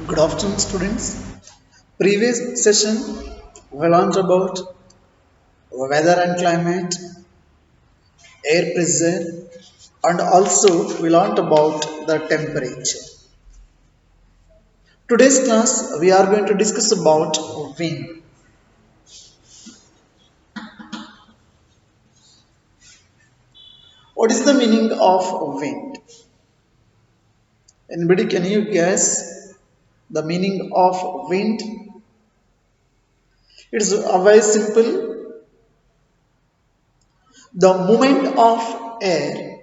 Good afternoon, students. Previous session we learned about weather and climate, air pressure, and also we learned about the temperature. Today's class we are going to discuss about wind. What is the meaning of wind? Anybody can you guess the meaning of wind? It is very simple. The movement of air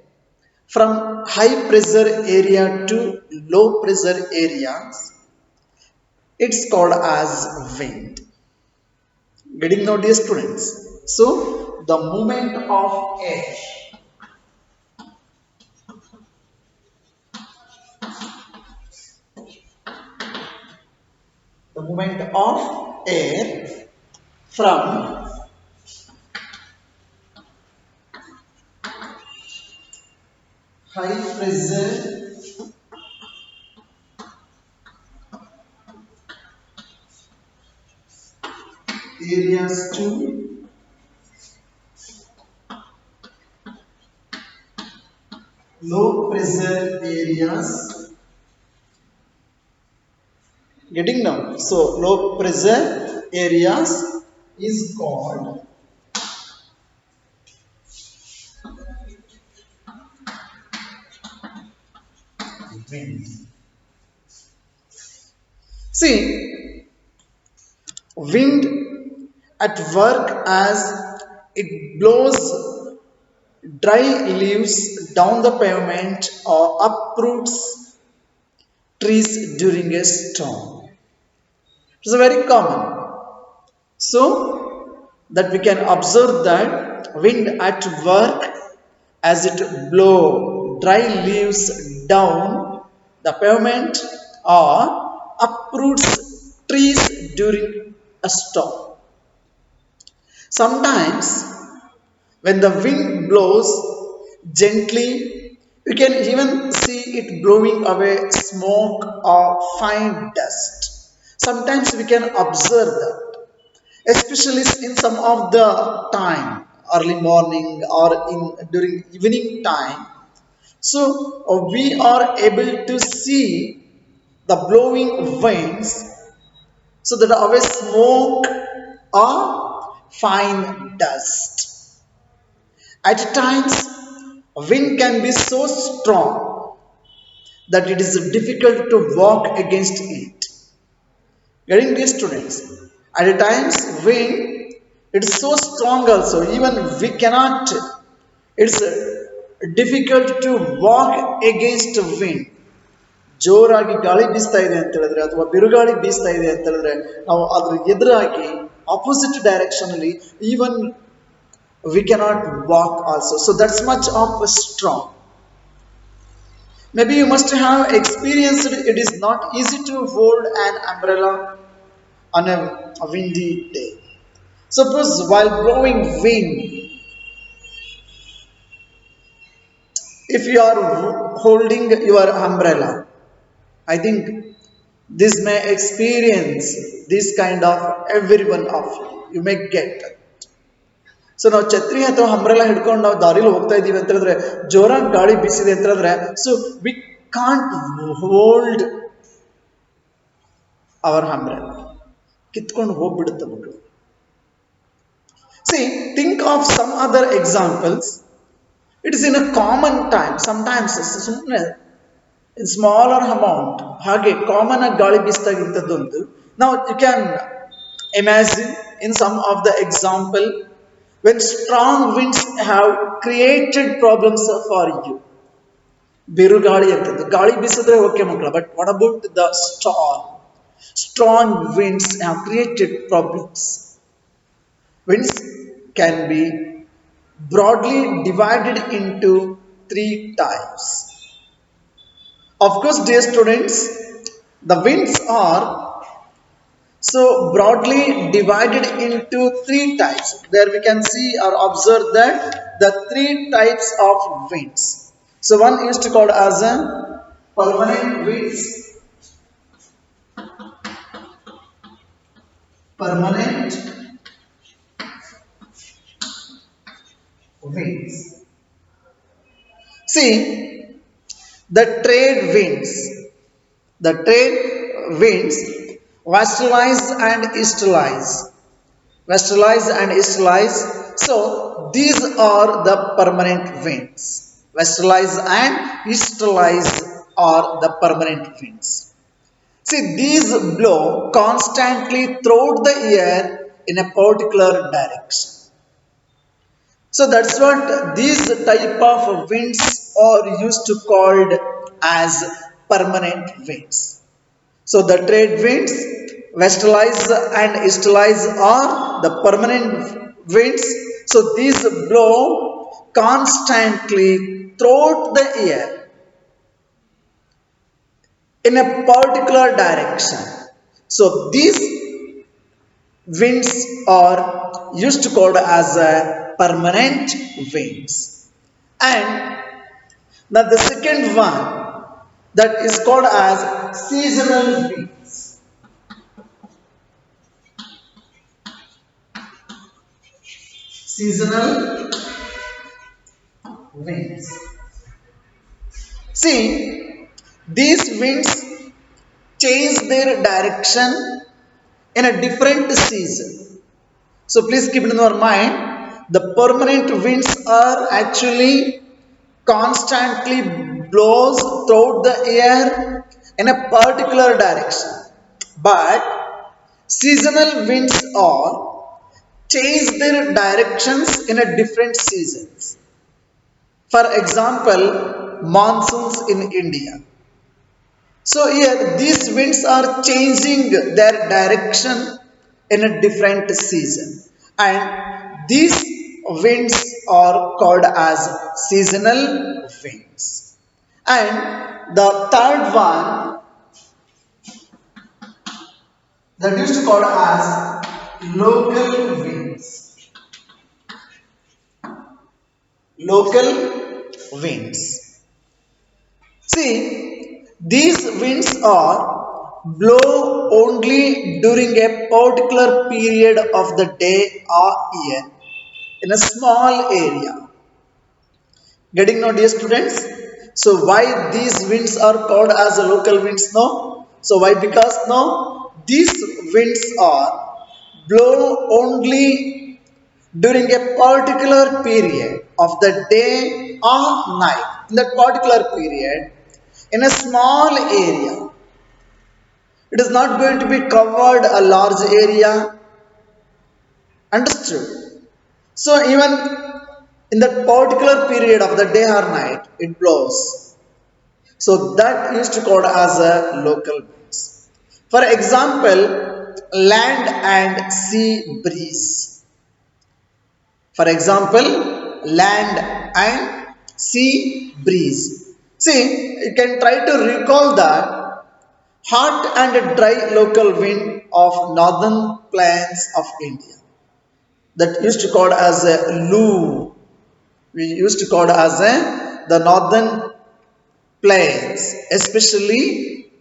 from high pressure area to low pressure areas, it's called as wind. Getting now, dear students? So the movement of air, the movement of air from high pressure areas to low pressure areas. Getting now? So low pressure areas is called wind. See, wind at work as it blows dry leaves down the pavement or uproots trees during a storm. It is very common. So that we can observe that wind at work as it blow dry leaves down the pavement or uproots trees during a storm. Sometimes when the wind blows gently, you can even see it blowing away smoke or fine dust. Sometimes we can observe that, especially in some of the time, early morning or in during evening time. So we are able to see the blowing winds, so that away smoke or fine dust. At times, wind can be so strong that it is difficult to walk against it. Getting these students, at times wind it is so strong also, even we cannot. It's difficult to walk against wind. ಜೋರಾಗಿ ಗಾಳಿ ಬೀಸ್ತಾ ಇದೆ ಅಂತ ಹೇಳಿದ್ರೆ ಅಥವಾ ಬಿರುಗಾಳಿ ಬೀಸ್ತಾ ಇದೆ ಅಂತ ಹೇಳಿದ್ರೆ ನಾವು ಅದ್ರ ಎದುರಾಗಿ ಆಪೋಸಿಟ್ ಡೈರೆಕ್ಷನ್ ಅಲ್ಲಿ even we cannot walk also. So that's much of a strong. Maybe you must have experienced it is not easy to hold an umbrella on a windy day. Suppose while blowing wind, if you are holding your umbrella, I think this may experience this kind of everyone of you. You may get. So ನಾವು ಛತ್ರಿ ಅಥವಾ umbrella ಹಿಡ್ಕೊಂಡು ನಾವು ದಾರಿಲಿ ಹೋಗ್ತಾ ಇದೀವಿ ಅಂತ ಹೇಳಿದ್ರೆ ಜೋರಾಗಿ ಗಾಳಿ ಬೀಸಿದೆ ಅಂತ ಹೇಳಿದ್ರೆ so we can't hold our umbrella, ಕಿತ್ಕೊಂಡು ಹೋಗ್ಬಿಡುತ್ತೆ ಮಕ್ಕಳು. See think of some other examples. It is in a common time. Sometimes ಸುಮ್ಮನೆ ಸ್ಮಾಲರ್ ಅಮೌಂಟ್ ಹಾಗೆ ಕಾಮನ್ ಆಗಿ ಗಾಳಿ ಬೀಸ್ತಾಗಿಂಥದ್ದೊಂದು ನಾವು you can imagine in some of the example when strong winds have created problems for you. ಬಿರುಗಾಳಿ ಅಂತದ್ದು ಗಾಳಿ ಬೀಸಿದ್ರೆ okay ಮಕ್ಕಳ, but what about the storm? Strong winds have created problems. Winds can be broadly divided into three types. Of course, dear students, the winds are so broadly divided into three types. There we can see or observe that the three types of winds. So one is called as a permanent winds. permanent winds. See, the trade winds. The trade winds westerlies and easterlies. Westerlies and easterlies. So these are the permanent winds. Westerlies and easterlies are the permanent winds. See, these blow constantly throughout the year in a particular direction. So that's what these type of winds are used to called as permanent winds. So the trade winds, westerlies and easterlies are the permanent winds. So these blow constantly throughout the year in a particular direction. So these winds are used to called as a permanent winds. And now the second one that is called as seasonal winds. Seasonal winds. See, these winds change their direction in a different season. So please keep it in your mind. The permanent winds are actually constantly blows throughout the air in a particular direction. But seasonal winds are change their directions in a different seasons. For example, monsoons in India. So here these winds are changing their direction in a different season, and these winds are called as seasonal winds. And the third one that used to called as local winds. Local winds. See, these winds are blow only during a particular period of the day or year in a small area. Getting now, dear students? So why these winds are called as a local winds now? So why? Because now these winds are blow only during a particular period of the day or night. In that particular period, in a small area, it is not going to be covered a large area. Understood? So even in that particular period of the day or night, it blows. So that used to called as a local breeze. For example, land and sea breeze. For example, land and sea breeze. See, you can try to recall that hot and dry local wind of northern plains of India. That used to called as a Loo. We used to call as a the northern plains, especially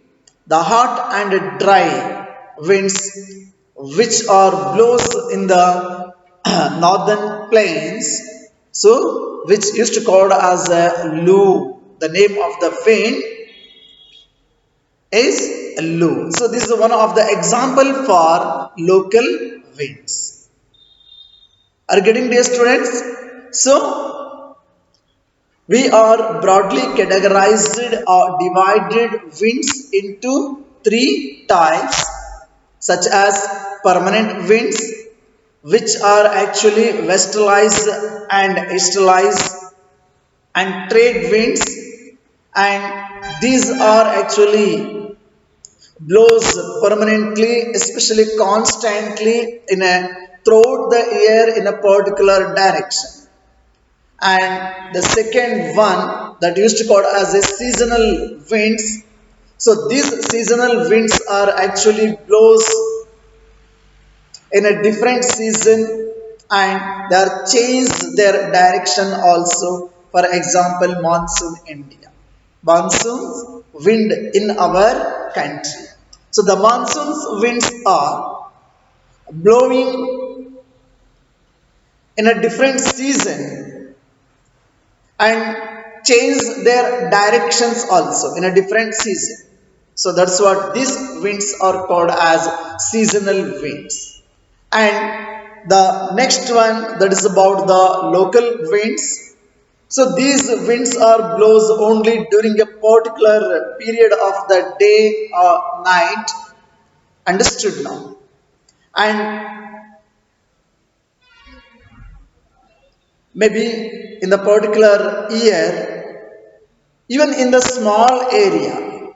the hot and dry winds which are blows in the northern plains. So, which used to called as a Loo. The name of the wind is Loo. So, this is one of the example for local winds. Are you getting this, students? So, we are broadly categorized or divided winds into three types, such as permanent winds, which are actually westerlies and easterlies, and trade winds, and these are actually blows permanently, especially constantly in a throughout the year in a particular direction. And the second one that used to call as a seasonal winds. So these seasonal winds are actually blows in a different season, and they are changed their direction also. For example, monsoon India, monsoon wind in our country. So the monsoon's winds are blowing in a different season and change their directions also in a different season. So that's what these winds are called as seasonal winds. And the next one, that is about the local winds. So these winds are blows only during a particular period of the day or night. Understood now? And maybe in the particular year, even in the small area,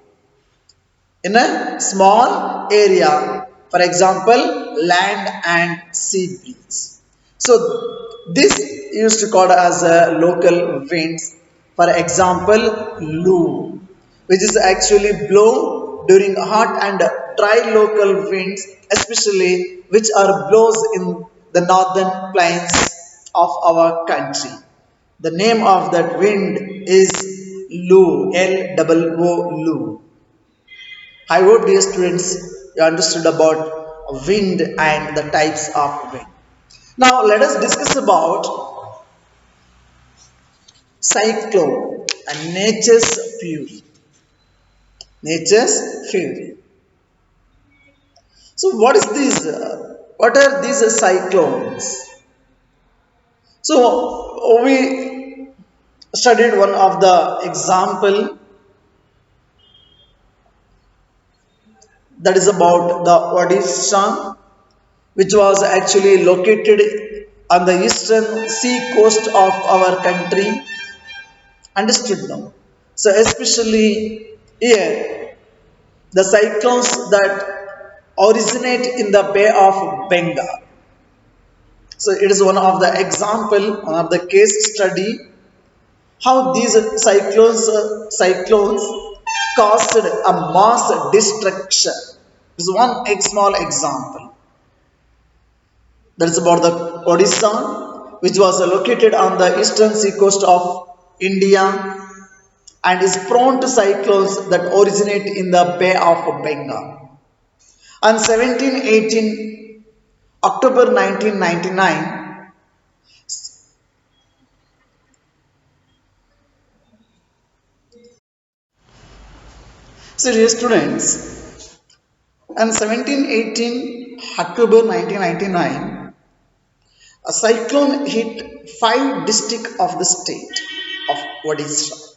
in a small area, for example, land and sea breeze. So this used to called as a local winds. For example, Lu, which is actually blow during hot and dry local winds, especially which are blows in the northern plains of our country. The name of that wind is Lu, L-O-O, Lu. I hope, dear students, you understood about wind and the types of wind. Now, let us discuss about cyclone and nature's fury. Nature's fury. So, what is this? What are these cyclones? So, we studied one of the example, that is about the Odisha, which was actually located on the eastern sea coast of our country. Understood now? So, especially here, the cyclones that originate in the Bay of Bengal. So, it is one of the example, one of the case study how these cyclones caused a mass destruction. This is one small example. That is about the Odisha, which was located on the eastern seacoast of India and is prone to cyclones that originate in the Bay of Bengal. On 1718, October 1999, so dear students, on 1718, October 1999, a cyclone hit 5 districts of the state of Odisha.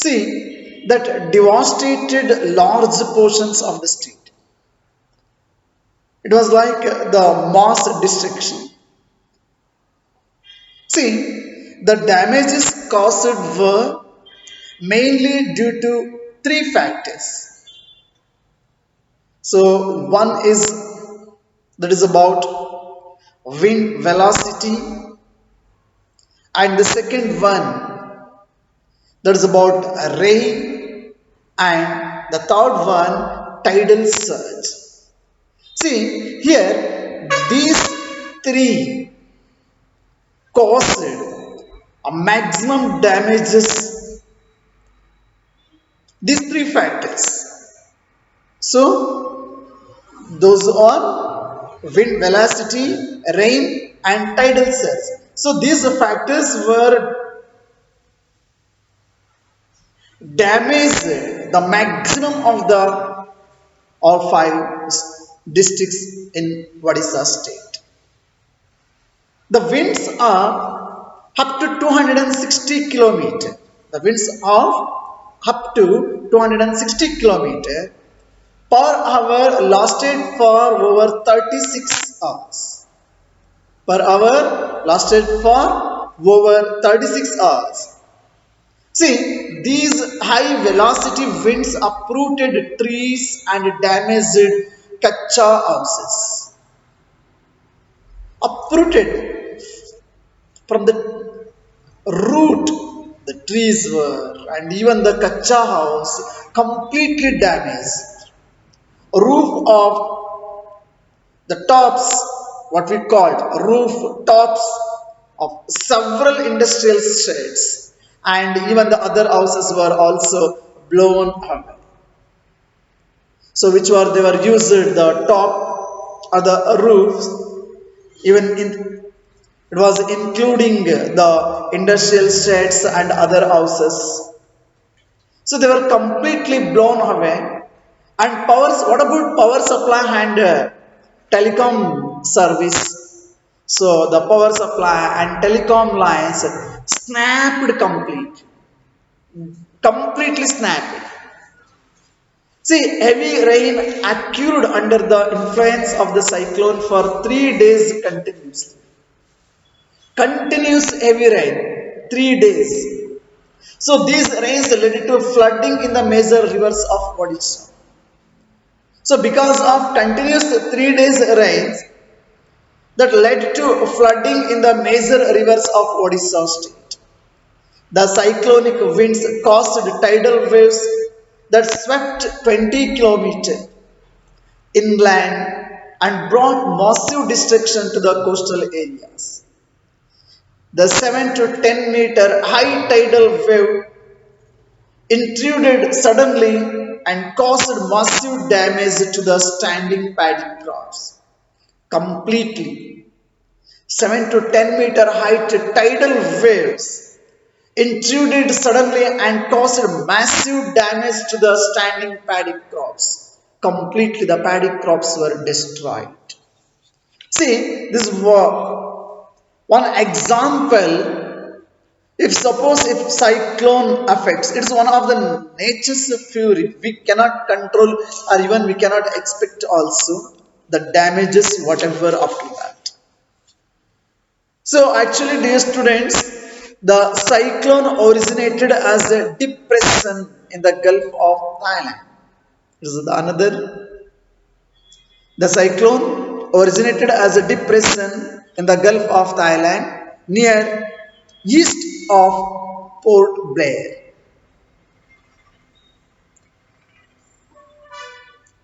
See, that devastated large portions of the state. It was like the mass destruction. See, the damages caused were mainly due to three factors. So, one is that is about wind velocity, and the second one that is about rain, and the third one tidal surge. See here, these three caused a maximum damages. These three factors. So those are wind velocity, rain, and tidal surge. So these factors were damaged the maximum of the all 5 districts in Odisha state. The winds are up to 260 kilometer. The winds are up to 260 kilometer per hour lasted for over 36 hours. Per hour lasted for over 36 hours. See, these high velocity winds uprooted trees and damaged kacha houses. Uprooted from the root, the trees were, and even the kacha house completely damaged. Roof of the tops, what we called roof tops of several industrial sheds, and even the other houses were also blown away. So which were they were used the top the roofs, even in, it was including the industrial sheds and other houses. So they were completely blown away. And powers, what about power supply and telecom service? So the power supply and telecom lines snapped completely snapped. See, heavy rain occurred under the influence of the cyclone for 3 days continuously. Continuous heavy rain, 3 days. So these rains led to flooding in the major rivers of Odisha. So because of continuous 3 days rains that led to flooding in the major rivers of Odisha state. The cyclonic winds caused tidal waves that swept 20 kilometers inland and brought massive destruction to the coastal areas. The 7 to 10 meter high tidal wave intruded suddenly and caused massive damage to the standing paddy crops. Completely. 7 to 10-meter height tidal waves intruded suddenly and caused massive damage to the standing paddy crops. Completely, the paddy crops were destroyed. See, this was one example. If suppose if cyclone affects, it's one of the nature's fury. We cannot control or even we cannot expect also the damages whatever up to that. So actually, dear students, the cyclone originated as a depression in the Gulf of Thailand. This is the another. The cyclone originated as a depression in the Gulf of Thailand near east of Port Blair.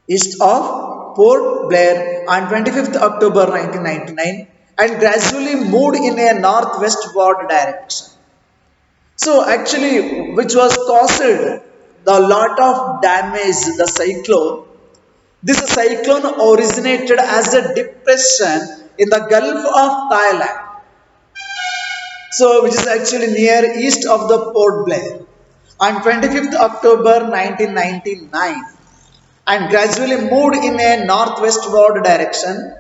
East of Port Blair on 25th October 1999 and gradually moved in a northwestward direction. So actually, which was caused the lot of damage, the cyclone. This cyclone originated as a depression in the Gulf of Thailand. So which is actually near east of the Port Blair on 25th October 1999 and gradually moved in a northwestward direction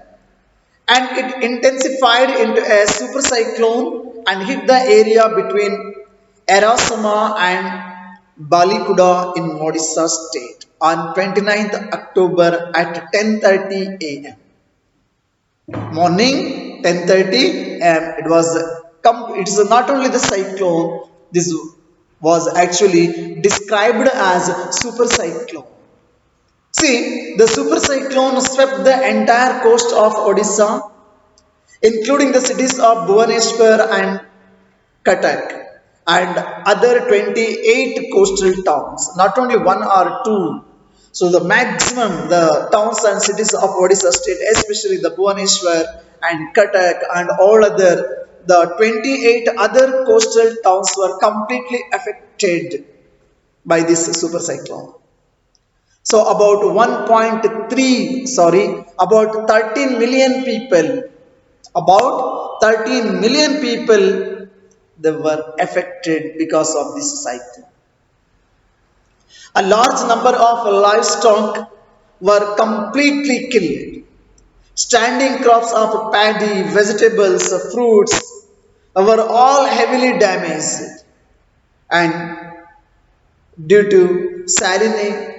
and it intensified into a supercyclone and hit the area between Erasama and Balikuda in Odisha state on 29th October at 10:30 a.m. Morning 10:30 a.m. It is not only the cyclone, this was actually described as supercyclone. See, the supercyclone swept the entire coast of Odisha, including the cities of Bhubaneswar and Cuttack and other 28 coastal towns, not only one or two. So the maximum, the towns and cities of Odisha state, especially the Bhubaneswar and Cuttack and all other, the 28 other coastal towns were completely affected by this supercyclone. So about 13 million people, about 13 million people, they were affected because of this cyclone. A large number of livestock were completely killed. Standing crops of paddy, vegetables, fruits were all heavily damaged and due to salinity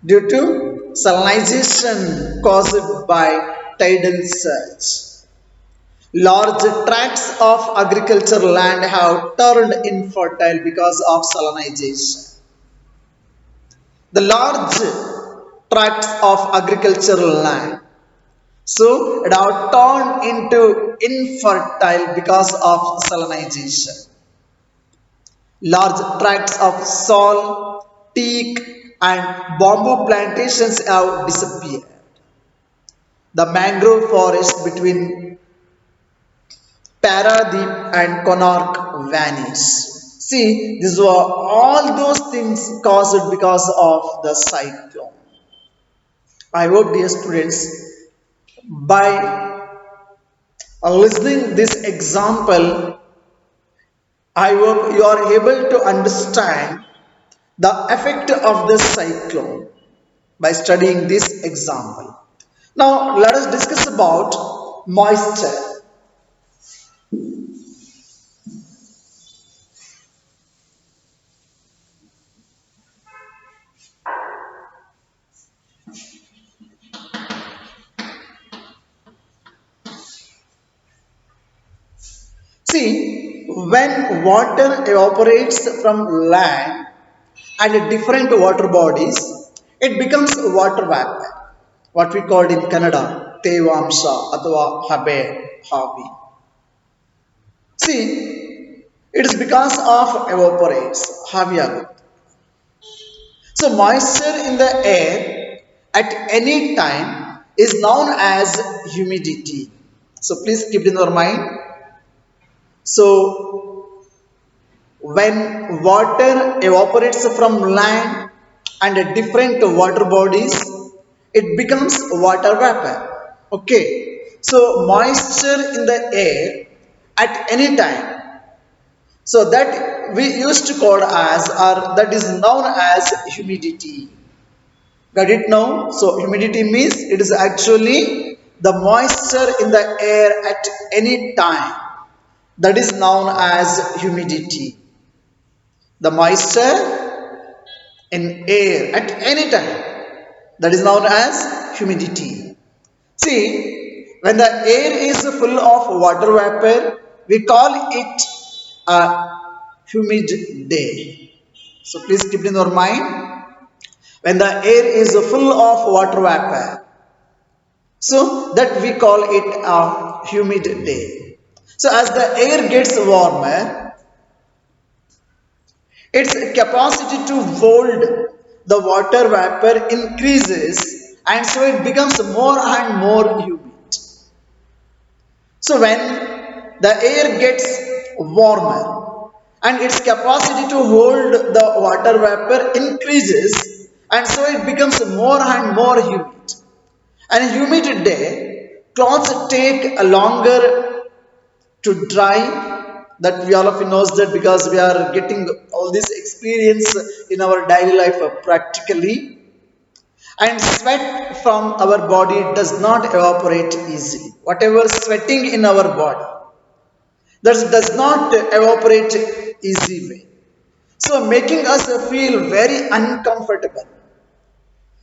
due to salinization caused by tidal surge. Large tracts of agricultural land have turned infertile because of salinization. The large tracts of agricultural land, so it have turned into infertile because of salinization. Large tracts of salt, teak, and bamboo plantations have disappeared. The mangrove forest between Paradip and Konark vanished. See, these were all those things caused because of the cyclone. I hope, dear students, By listening this example, I hope you are able to understand the effect of the cyclone by studying this example. Now let us discuss about moisture. See, when water evaporates from land and different water bodies, it becomes water vapor. What we called in Kannada, Tevamsha ಅಥವಾ habe, havi. See, it is because of evaporates, haviyagu. So moisture in the air at any time is known as humidity. So please keep in your mind. So when water evaporates from land and different water bodies, it becomes water vapor. Okay. So moisture in the air at any time. So that we used to call as, or that is known as humidity. Got it now? So humidity means it is actually the moisture in the air at any time. That is known as humidity. The moisture in air at any time. That is known as humidity. See, when the air is full of water vapor, we call it a humid day. So please keep it in your mind. When the air is full of water vapor, so that we call it a humid day. So as the air gets warmer, its capacity to hold the water vapor increases, and so it becomes more and more humid. So when the air gets warmer and its capacity to hold the water vapor increases, and so it becomes more and more humid. And a humid day, clothes take a longer to dry. That we all of you knows that because we are getting all this experience in our daily life practically. And sweat from our body does not evaporate easily. Whatever sweating in our body, that does not evaporate easy way. So making us feel very uncomfortable.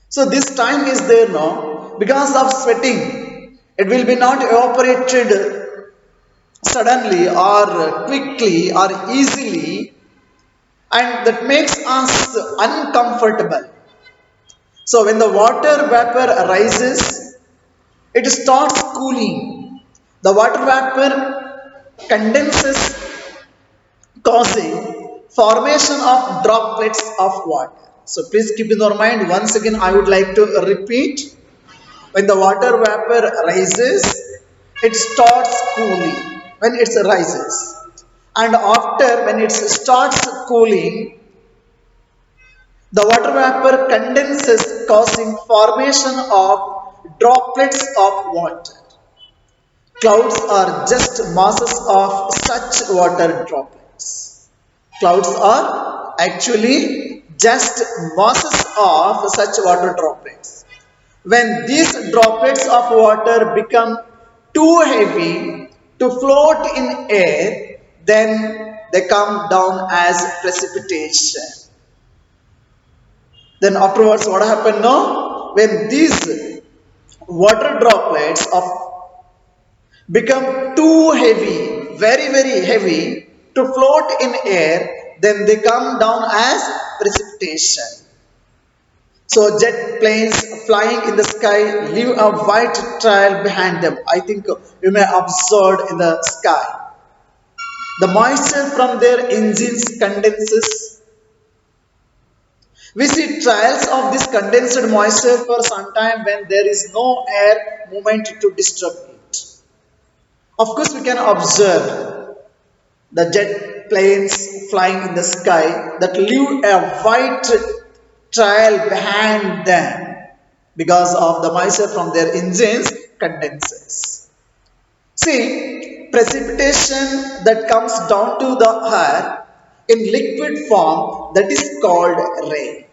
So this time is there now because of sweating. It will be not evaporated suddenly or quickly or easily, and that makes us uncomfortable. So when the water vapor rises, it starts cooling. The water vapor condenses, causing formation of droplets of water. So please keep in your mind. Once again, I would like to repeat. When the water vapor rises, it starts cooling when it rises. And after, when it starts cooling, the water vapor condenses, causing formation of droplets of water. Clouds are just masses of such water droplets. Clouds are actually just masses of such water droplets. When these droplets of water become too heavy to float in air, then they come down as precipitation. Then afterwards, what happened now? When these water droplets of become too heavy, very very heavy to float in air, then they come down as precipitation. So jet planes flying in the sky leave a white trail behind them. I think you may observe in the sky. The moisture from their engines condenses. We see trails of this condensed moisture for some time when there is no air movement to disturb it. Of course, we can observe the jet planes flying in the sky that leave a white trail behind them because of the moisture from their engines condenses. See, precipitation that comes down to the earth in liquid form, that is called rain.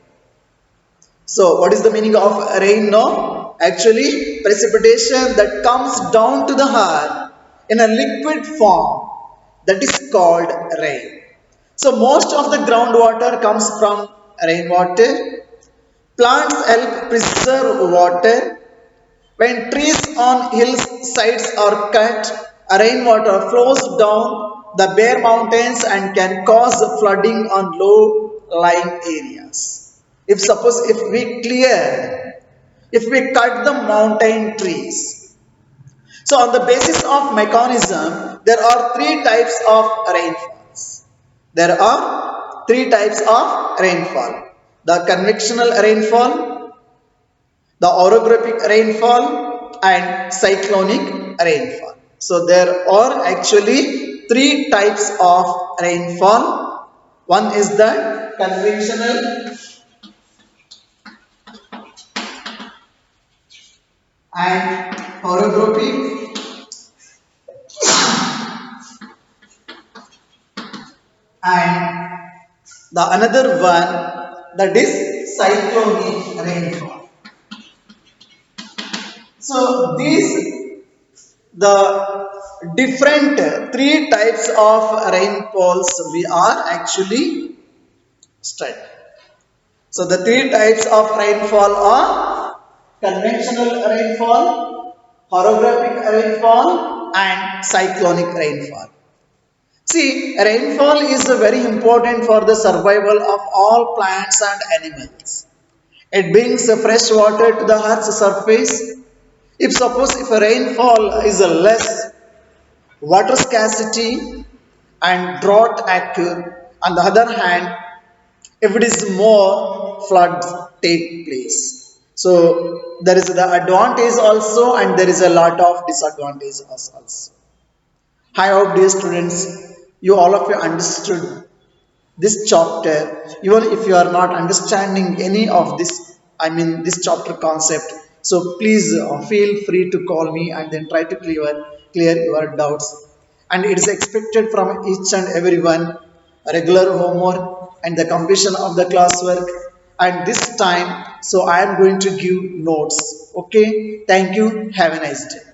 So, what is the meaning of rain? No, actually, precipitation that comes down to the earth in a liquid form, that is called rain. So, most of the groundwater comes from rainwater. Plants help preserve water. When trees on hillsides are cut, rainwater flows down the bare mountains and can cause flooding on low-lying areas. If suppose if we cut the mountain trees, so on the basis of mechanism, there are three types of rainfalls. There are three types of rainfall: the convectional rainfall, the orographic rainfall, and cyclonic rainfall. So there are actually three types of rainfall. One is the convectional and orographic, and the another one, that is cyclonic rainfall. So these the different three types of rainfalls we are actually studying. So the three types of rainfall are conventional rainfall, orographic rainfall, and cyclonic rainfall. See, rainfall is very important for the survival of all plants and animals. It brings fresh water to the earth's surface. If suppose if a rainfall is less, water scarcity and drought occur. On the other hand, if it is more, floods take place. So there is the advantage also, and there is a lot of disadvantage also. I hope, dear students, you all of you understood this chapter. Even if you are not understanding any of this, I mean this chapter concept, so please feel free to call me and then try to clear your doubts. And it is expected from each and everyone regular homework and the completion of the classwork. And this time, so I am going to give notes. Okay, thank you. Have a nice day.